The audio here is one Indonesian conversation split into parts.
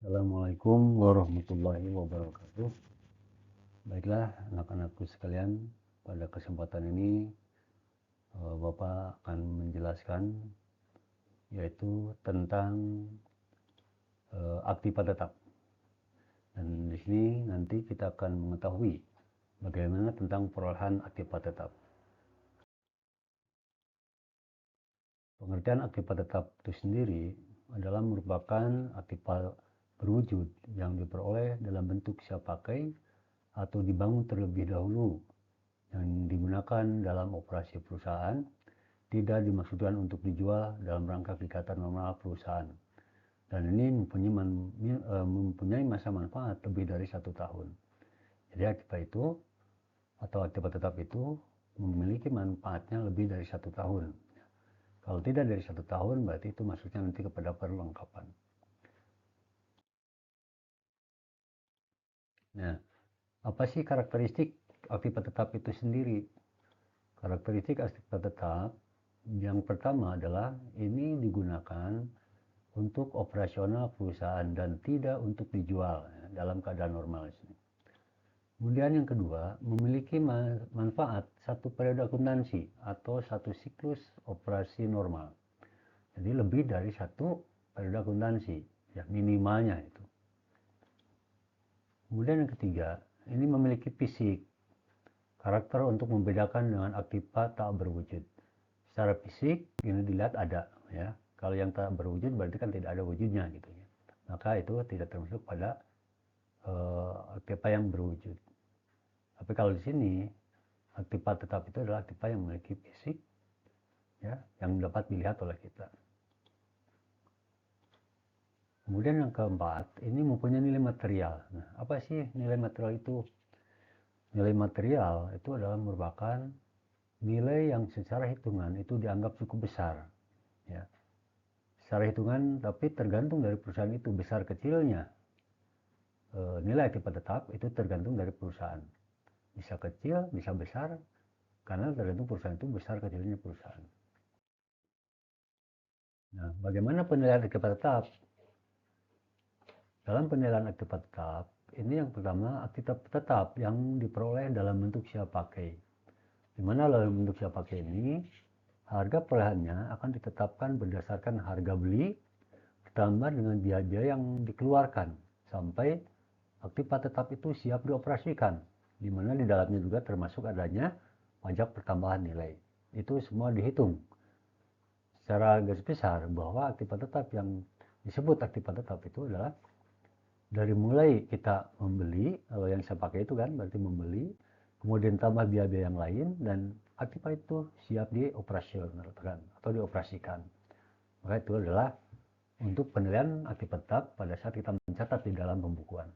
Assalamualaikum warahmatullahi wabarakatuh. Baiklah anak-anakku sekalian, pada kesempatan ini Bapak akan menjelaskan yaitu tentang aktiva tetap. Dan di sini nanti kita akan mengetahui bagaimana tentang perolehan aktiva tetap. Pengertian aktiva tetap itu sendiri adalah merupakan aktiva berwujud yang diperoleh dalam bentuk siap pakai atau dibangun terlebih dahulu yang digunakan dalam operasi perusahaan, tidak dimaksudkan untuk dijual dalam rangka kegiatan normal perusahaan. Dan ini mempunyai masa manfaat lebih dari 1 tahun. Jadi aktiva itu atau aktiva tetap itu memiliki manfaatnya lebih dari 1 tahun. Kalau tidak dari 1 tahun, berarti itu masuknya nanti kepada perlengkapan. Nah, apa sih karakteristik aktiva tetap itu sendiri? Karakteristik aktiva tetap yang pertama adalah ini digunakan untuk operasional perusahaan dan tidak untuk dijual dalam keadaan normal. Kemudian yang kedua, memiliki manfaat satu periode akuntansi atau satu siklus operasi normal. Jadi lebih dari satu periode akuntansi, ya minimalnya itu. Kemudian yang ketiga, ini memiliki fisik, karakter untuk membedakan dengan aktiva tak berwujud. Secara fisik ini dilihat ada, ya. Kalau yang tak berwujud berarti kan tidak ada wujudnya gitu ya. Maka itu tidak termasuk pada aktiva yang berwujud. Tapi kalau di sini aktiva tetap itu adalah aktiva yang memiliki fisik, ya, yang dapat dilihat oleh kita. Kemudian yang keempat, ini mempunyai nilai material. Nah, apa sih nilai material itu? Nilai material itu adalah merupakan nilai yang secara hitungan itu dianggap cukup besar, ya. Secara hitungan, tapi tergantung dari perusahaan itu besar kecilnya. Nilai aktiva tetap itu tergantung dari perusahaan. Bisa kecil, bisa besar, karena tergantung perusahaan itu besar kecilnya perusahaan. Nah, bagaimana penilaian aktiva tetap? Dalam penilaian aktiva tetap, ini yang pertama aktiva tetap yang diperoleh dalam bentuk siap pakai. Di mana dalam bentuk siap pakai ini, harga perolehannya akan ditetapkan berdasarkan harga beli ditambah dengan biaya-biaya yang dikeluarkan sampai aktiva tetap itu siap dioperasikan, di mana di dalamnya juga termasuk adanya pajak pertambahan nilai. Itu semua dihitung secara garis besar bahwa aktiva tetap yang disebut aktiva tetap itu adalah dari mulai kita membeli, kalau yang saya pakai itu kan berarti membeli, kemudian tambah biaya-biaya yang lain, dan aktiva itu siap dioperasionalkan atau dioperasikan. Maka itu adalah untuk penilaian aktiva tetap pada saat kita mencatat di dalam pembukuan.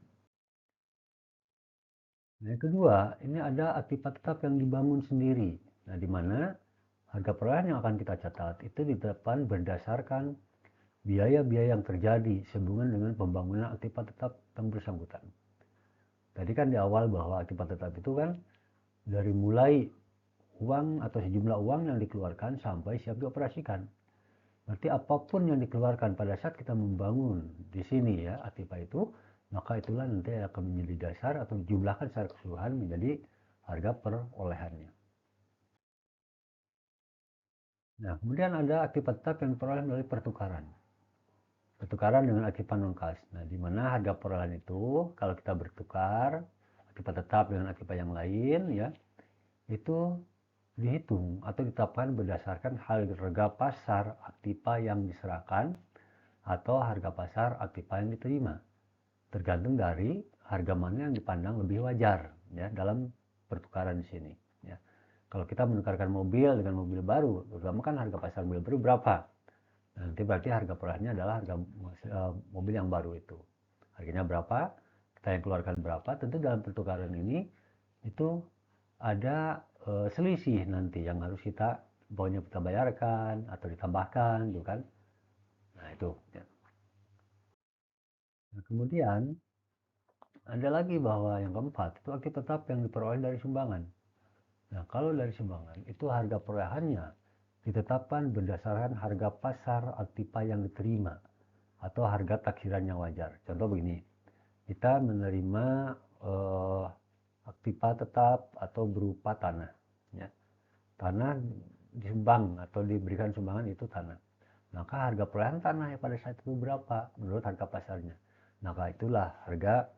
Nah, yang kedua, ini ada aktiva tetap yang dibangun sendiri. Nah, di mana harga perolehan yang akan kita catat itu ditetapkan berdasarkan biaya-biaya yang terjadi sehubungan dengan pembangunan aktiva tetap yang bersangkutan. Tadi kan di awal bahwa aktiva tetap itu kan dari mulai uang atau sejumlah uang yang dikeluarkan sampai siap dioperasikan. Berarti apapun yang dikeluarkan pada saat kita membangun di sini ya aktiva itu, maka itulah nanti akan menjadi dasar atau dijumlahkan secara keseluruhan menjadi harga perolehannya. Nah, kemudian ada aktiva tetap yang diperoleh melalui pertukaran. Pertukaran dengan aktiva non kas. Nah, di mana harga perolehan itu kalau kita bertukar aktiva tetap dengan aktiva yang lain ya, itu dihitung atau ditetapkan berdasarkan harga pasar aktiva yang diserahkan atau harga pasar aktiva yang diterima. Tergantung dari harga mana yang dipandang lebih wajar ya dalam pertukaran di sini ya. Kalau kita menukarkan mobil dengan mobil baru, terutama kan harga pasar mobil baru berapa? Nanti berarti harga perolehannya adalah harga mobil yang baru itu. Harganya berapa? Kita yang keluarkan berapa? Tentu dalam pertukaran ini itu ada selisih nanti yang harus kita pokoknya kita bayarkan atau ditambahkan gitu kan. Nah, itu ya. Nah, kemudian ada lagi bahwa yang keempat itu aktiva tetap yang diperoleh dari sumbangan. Nah, kalau dari sumbangan itu harga perolehannya ditetapkan berdasarkan harga pasar aktiva yang diterima atau harga taksiran yang wajar. Contoh begini, kita menerima aktiva tetap atau berupa tanah. Ya. Tanah disumbang atau diberikan sumbangan itu tanah. Maka harga perolehan tanah pada saat itu berapa menurut harga pasarnya. Maka itulah harga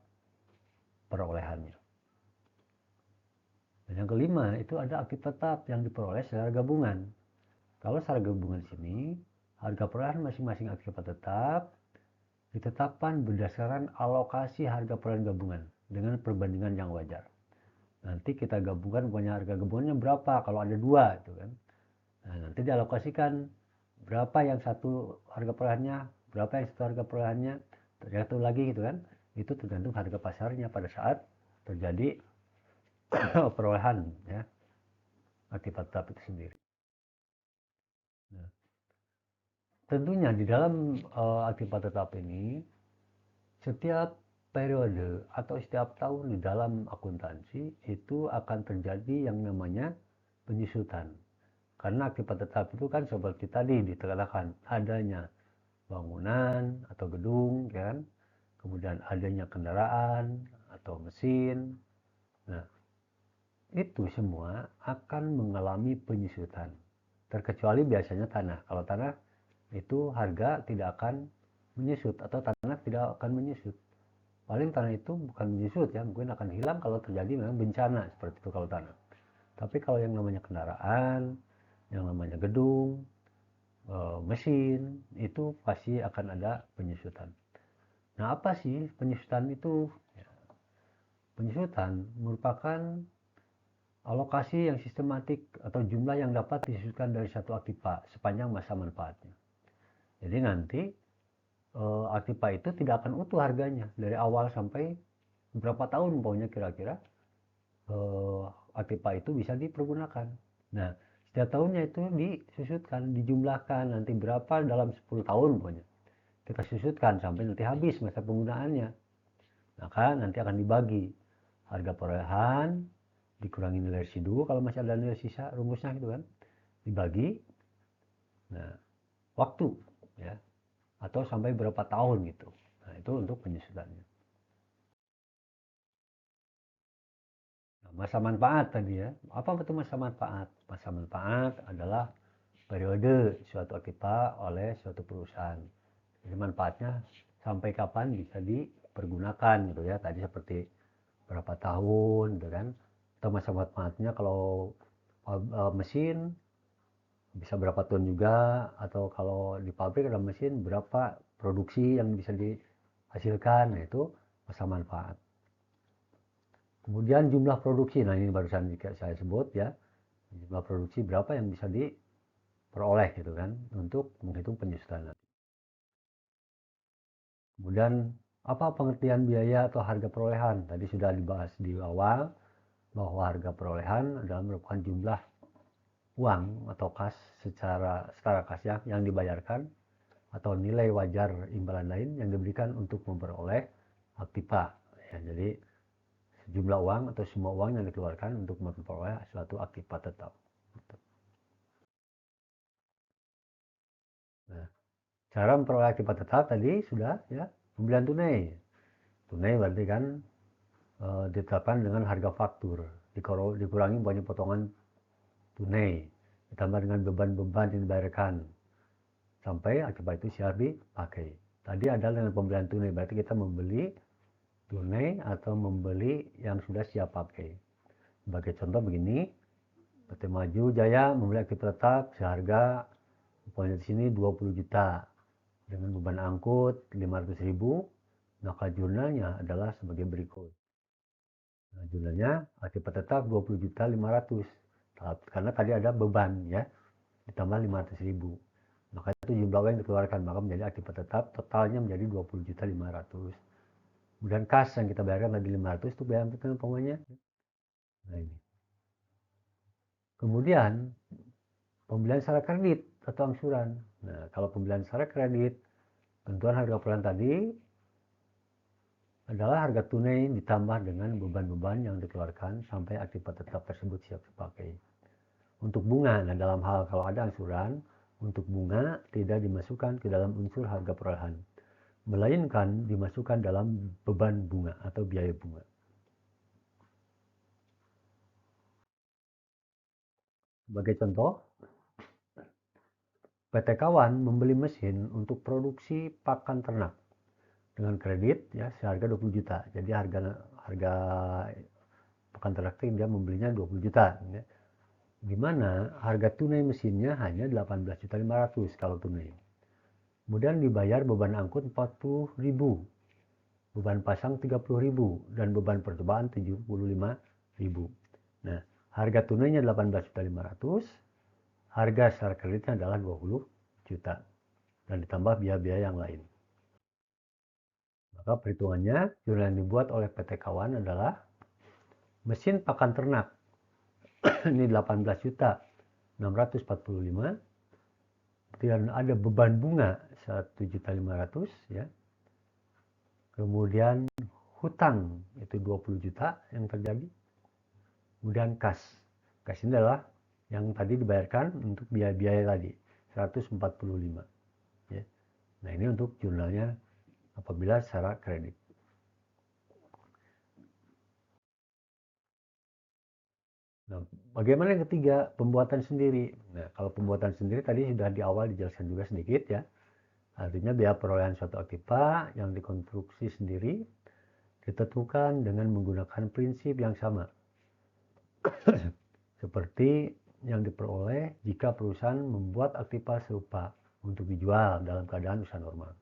perolehannya. Dan yang kelima itu ada aktif tetap yang diperoleh secara gabungan. Kalau secara gabungan sini, harga perolehan masing-masing aktif tetap ditetapkan berdasarkan alokasi harga perolehan gabungan dengan perbandingan yang wajar. Nanti kita gabungkan punya harga gabungannya berapa kalau ada dua itu kan. Nah, nanti dialokasikan berapa yang satu harga perolehannya, berapa yang satu harga perolehannya, tergantung lagi gitu kan. Itu tergantung harga pasarnya pada saat terjadi perolehan ya aktif tetap itu sendiri. Nah, tentunya di dalam aktif tetap ini setiap periode atau setiap tahun di dalam akuntansi itu akan terjadi yang namanya penyusutan. Karena akibat tetap itu kan seperti tadi dikatakan adanya bangunan atau gedung kan, kemudian adanya kendaraan atau mesin. Nah, itu semua akan mengalami penyusutan. Terkecuali biasanya tanah. Kalau tanah itu harga tidak akan menyusut atau tanah tidak akan menyusut. Paling tanah itu bukan menyusut ya, mungkin akan hilang kalau terjadi memang bencana seperti itu kalau tanah. Tapi kalau yang namanya kendaraan, yang namanya gedung, mesin, itu pasti akan ada penyusutan. Nah, apa sih penyusutan itu? Ya, penyusutan merupakan alokasi yang sistematik atau jumlah yang dapat disusutkan dari satu aktiva sepanjang masa manfaatnya. Jadi nanti aktiva itu tidak akan utuh harganya dari awal sampai berapa tahun pokoknya kira-kira aktiva itu bisa dipergunakan. Nah, setiap tahunnya itu disusutkan, dijumlahkan nanti berapa dalam 10 tahun pokoknya. Kita susutkan sampai nanti habis masa penggunaannya. Maka nanti akan dibagi harga perolehan dikurangi nilai residu kalau masih ada nilai sisa rumusnya gitu kan. Dibagi nah waktu ya atau sampai berapa tahun gitu. Nah, itu untuk penyusutannya. Nah, masa manfaat tadi ya. Apa betul masa manfaat? Masa manfaat adalah periode suatu aktiva oleh suatu perusahaan. Jadi manfaatnya sampai kapan bisa dipergunakan gitu ya. Tadi seperti berapa tahun gitu kan. Atau masa manfaatnya kalau mesin bisa berapa ton juga, atau kalau di pabrik ada mesin berapa produksi yang bisa dihasilkan. Nah, itu masa manfaat. Kemudian jumlah produksi, nah ini barusan saya sebut ya, jumlah produksi berapa yang bisa diperoleh gitu kan untuk menghitung penyusutan. Kemudian apa pengertian biaya atau harga perolehan? Tadi sudah dibahas di awal bahwa harga perolehan adalah merupakan jumlah uang atau kas secara kas ya, yang dibayarkan atau nilai wajar imbalan lain yang diberikan untuk memperoleh aktiva. Ya, jadi sejumlah uang atau semua uang yang dikeluarkan untuk memperoleh suatu aktiva tetap. Nah, cara memperoleh aktiva tetap tadi sudah ya, pembelian tunai. Tunai berarti kan ditetapkan dengan harga faktur, dikurangi banyak potongan tunai, ditambah dengan beban-beban yang dibayarkan sampai aktiva itu siap dipakai. Tadi adalah dengan pembelian tunai, berarti kita membeli tunai atau membeli yang sudah siap pakai. Sebagai contoh begini, PT Maju Jaya membeli aktiva tetap seharga pokoknya di sini 20 juta dengan beban angkut 500.000, maka jurnalnya adalah sebagai berikut. Nah, jumlahnya aktiva tetap 20 juta 500 karena tadi ada beban ya ditambah 500.000, maka itu jumlah uang yang dikeluarkan, maka menjadi aktiva tetap totalnya menjadi 20 juta 500. Kemudian kas yang kita bayarkan tadi 500 itu biaya angkutan pokoknya. Nah, ini. Kemudian pembelian secara kredit atau angsuran. Nah, kalau pembelian secara kredit, tentuan harga perolehan tadi adalah harga tunai ditambah dengan beban-beban yang dikeluarkan sampai aktiva tetap tersebut siap dipakai. Untuk bunga, nah dalam hal kalau ada angsuran, untuk bunga tidak dimasukkan ke dalam unsur harga perolehan. melainkan dimasukkan dalam beban bunga atau biaya bunga. Sebagai contoh, PT Kawan membeli mesin untuk produksi pakan ternak dengan kredit ya seharga 20 juta. Jadi harga pakan ternak itu dia membelinya 20 juta ya. Di mana harga tunai mesinnya hanya 18.500.000 kalau tunai. Kemudian dibayar beban angkut 40.000, beban pasang 30.000 dan beban percobaan 75.000. Nah, harga tunainya 18.500.000, harga secara kreditnya adalah 20 juta dan ditambah biaya-biaya yang lain. Maka perhitungannya, jurnal yang dibuat oleh PT Kawan adalah mesin pakan ternak ini 18 juta 645, dan ada beban bunga 1.500.000 ya. Kemudian hutang itu 20 juta yang terjadi. Kemudian kas. Kas ini adalah yang tadi dibayarkan untuk biaya-biaya tadi 145 ya. Nah, ini untuk jurnalnya apabila secara kredit. Nah, bagaimana yang ketiga, pembuatan sendiri. Nah, kalau pembuatan sendiri tadi sudah di awal dijelaskan juga sedikit ya. Artinya biaya perolehan suatu aktiva yang dikonstruksi sendiri ditentukan dengan menggunakan prinsip yang sama. Seperti yang diperoleh jika perusahaan membuat aktiva serupa untuk dijual dalam keadaan usaha normal.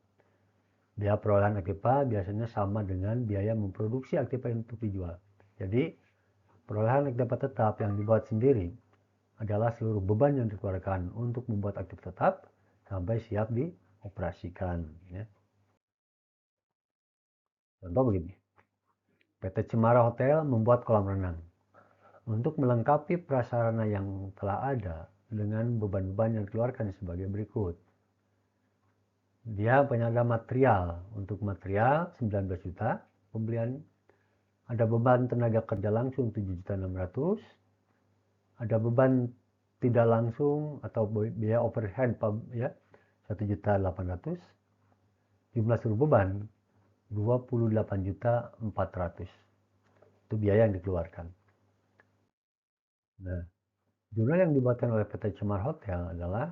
Biaya perolehan aktiva biasanya sama dengan biaya memproduksi aktiva untuk dijual. Jadi, perolehan aktiva tetap yang dibuat sendiri adalah seluruh beban yang dikeluarkan untuk membuat aktiva tetap sampai siap dioperasikan. Ya. Contoh begini, PT Cemara Hotel membuat kolam renang. Untuk melengkapi prasarana yang telah ada dengan beban-beban yang dikeluarkan sebagai berikut. Dia punya ada material, untuk material 19 juta, pembelian ada beban tenaga kerja langsung 7.600.000, ada beban tidak langsung atau biaya overhead ya 1.800.000, jumlah seluruh beban 28.400.000. Itu biaya yang dikeluarkan. Nah, jurnal yang dibuatkan oleh PT Cemara Hotel adalah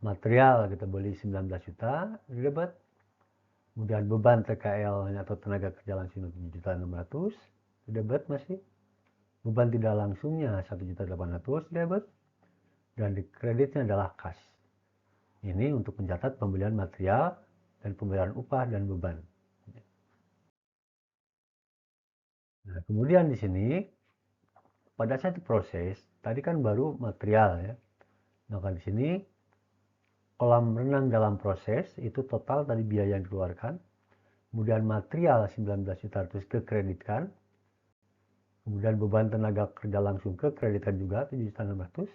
material kita beli 19 juta debit, kemudian beban TKL atau tenaga kerja langsung 7.600.000 debit masih, beban tidak langsungnya 1.800.000 debit, dan di kreditnya adalah kas. Ini untuk mencatat pembelian material dan pembayaran upah dan beban. Nah, kemudian di sini pada saat proses tadi kan baru material ya. Maka di sini kolam renang dalam proses itu total tadi biaya yang dikeluarkan. Kemudian material 19 juta harus kekreditkan. Kemudian beban tenaga kerja langsung kekreditkan juga 7.600.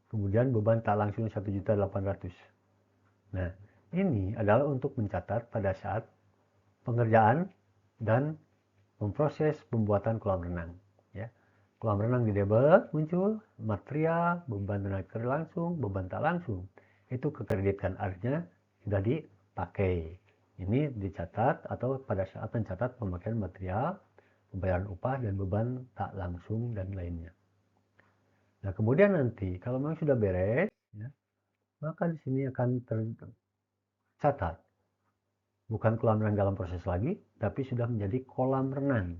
Kemudian beban tak langsung 1.800. Nah, ini adalah untuk mencatat pada saat pengerjaan dan memproses pembuatan kolam renang. Ya. Kolam renang di debit muncul, material, beban tenaga kerja langsung, beban tak langsung. Itu kekreditkan, artinya sudah dipakai. Ini dicatat atau pada saat mencatat pemakaian material, pembayaran upah dan beban tak langsung dan lainnya. Nah, kemudian nanti kalau memang sudah beres, ya, maka di sini akan tercatat bukan kolam renang dalam proses lagi, tapi sudah menjadi kolam renang.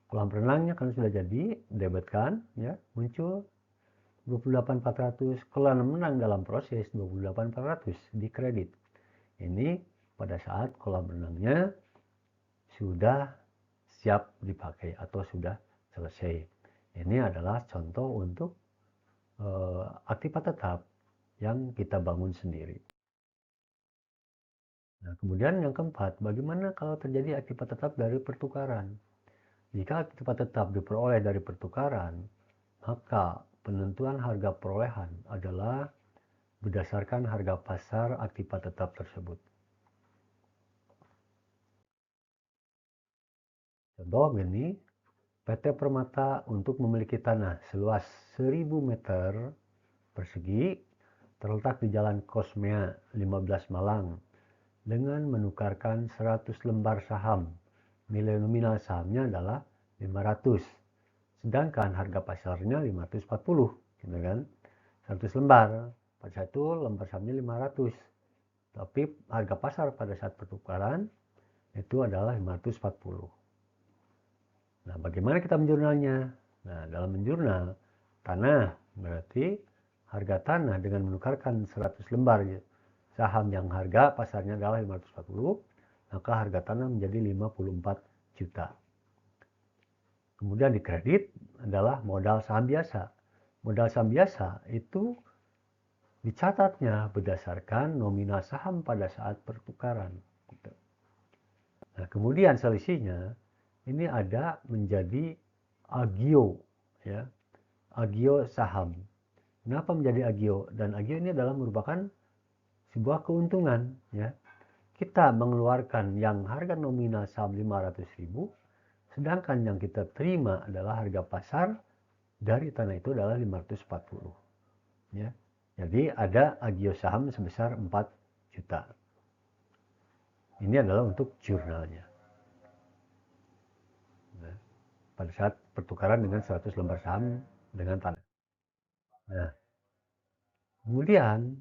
Kolam renangnya kan sudah jadi, debitkan, ya, muncul 28.400. Kolam renang dalam proses 28.400 di kredit. Ini pada saat kolam renangnya sudah siap dipakai atau sudah selesai. Ini adalah contoh untuk aktiva tetap yang kita bangun sendiri. Nah, kemudian yang keempat, bagaimana kalau terjadi aktiva tetap dari pertukaran? Jika aktiva tetap diperoleh dari pertukaran, maka penentuan harga perolehan adalah berdasarkan harga pasar aktiva tetap tersebut. Contoh ini, PT Permata untuk memiliki tanah seluas 1000 meter persegi terletak di Jalan Kosmea 15 Malang dengan menukarkan 100 lembar saham. Nilai nominal sahamnya adalah 500. Sedangkan harga pasarnya 540, gitu kan? 100 lembar, pada satu lembar sahamnya 500. Tapi harga pasar pada saat pertukaran itu adalah 540. Nah, bagaimana kita menjurnalnya? Nah, dalam menjurnal tanah berarti harga tanah dengan menukarkan 100 lembar saham yang harga pasarnya adalah 540, maka harga tanah menjadi 54 juta. Kemudian di kredit adalah modal saham biasa. Modal saham biasa itu dicatatnya berdasarkan nominal saham pada saat pertukaran. Nah, kemudian selisihnya ini ada menjadi agio, ya, agio saham. Kenapa menjadi agio? Dan agio ini adalah merupakan sebuah keuntungan, ya. Kita mengeluarkan yang harga nominal saham 500.000, sedangkan yang kita terima adalah harga pasar dari tanah itu adalah 540, ya. Jadi ada agio saham sebesar 4 juta. Ini adalah untuk jurnalnya. Nah, pada saat pertukaran dengan 100 lembar saham dengan tanah. Nah, kemudian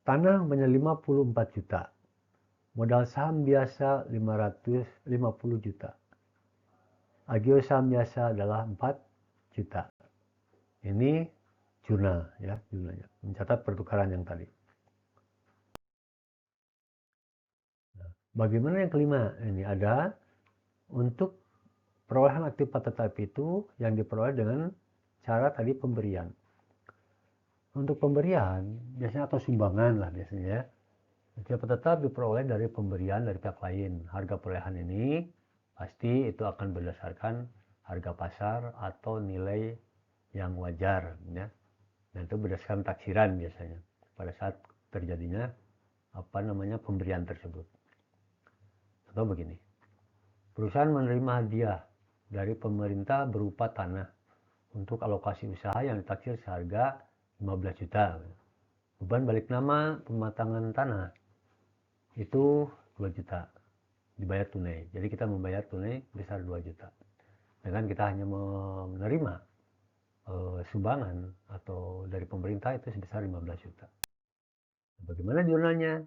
tanah menjadi 54 juta. Modal saham biasa 550 juta. Agio saham biasa adalah 4 juta. Ini jurnal, ya, jurnalnya. Mencatat pertukaran yang tadi. Nah, bagaimana yang kelima? Ini ada untuk perolehan aktiva tetap itu yang diperoleh dengan cara tadi pemberian. Untuk pemberian biasanya atau sumbangan lah biasanya, ya. Aktiva tetap diperoleh dari pemberian dari pihak lain. Harga perolehan ini pasti itu akan berdasarkan harga pasar atau nilai yang wajar, ya. Dan itu berdasarkan taksiran biasanya pada saat terjadinya pemberian tersebut. Atau begini, perusahaan menerima hadiah dari pemerintah berupa tanah untuk alokasi usaha yang ditaksir seharga 15 juta. Beban balik nama pematangan tanah itu 2 juta dibayar tunai. Jadi kita membayar tunai besar 2 juta. Dengan kita hanya menerima sumbangan atau dari pemerintah itu sebesar 15 juta. Bagaimana jurnalnya?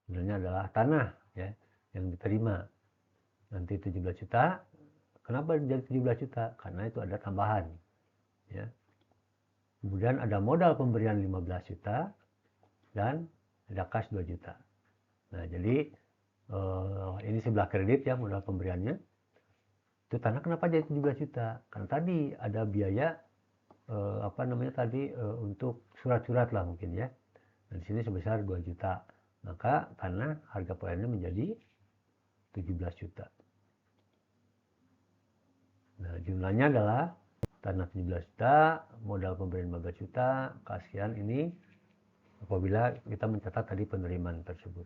Jurnalnya adalah tanah, ya, yang diterima. Nanti 17 juta. Kenapa jadi 17 juta? Karena itu ada tambahan, ya. Kemudian ada modal pemberian 15 juta dan ada kas 2 juta. Nah, jadi ini sebelah kredit, ya, modal pemberiannya. Itu tanah kenapa jadi 17 juta? Karena tadi ada biaya untuk surat-surat lah mungkin, ya. Dan di sini sebesar 2 juta. Maka tanah harga perolehannya menjadi 17 juta. Nah, jumlahnya adalah tanah 17 juta, modal pemberian 15 juta, kasihan ini apabila kita mencatat tadi penerimaan tersebut.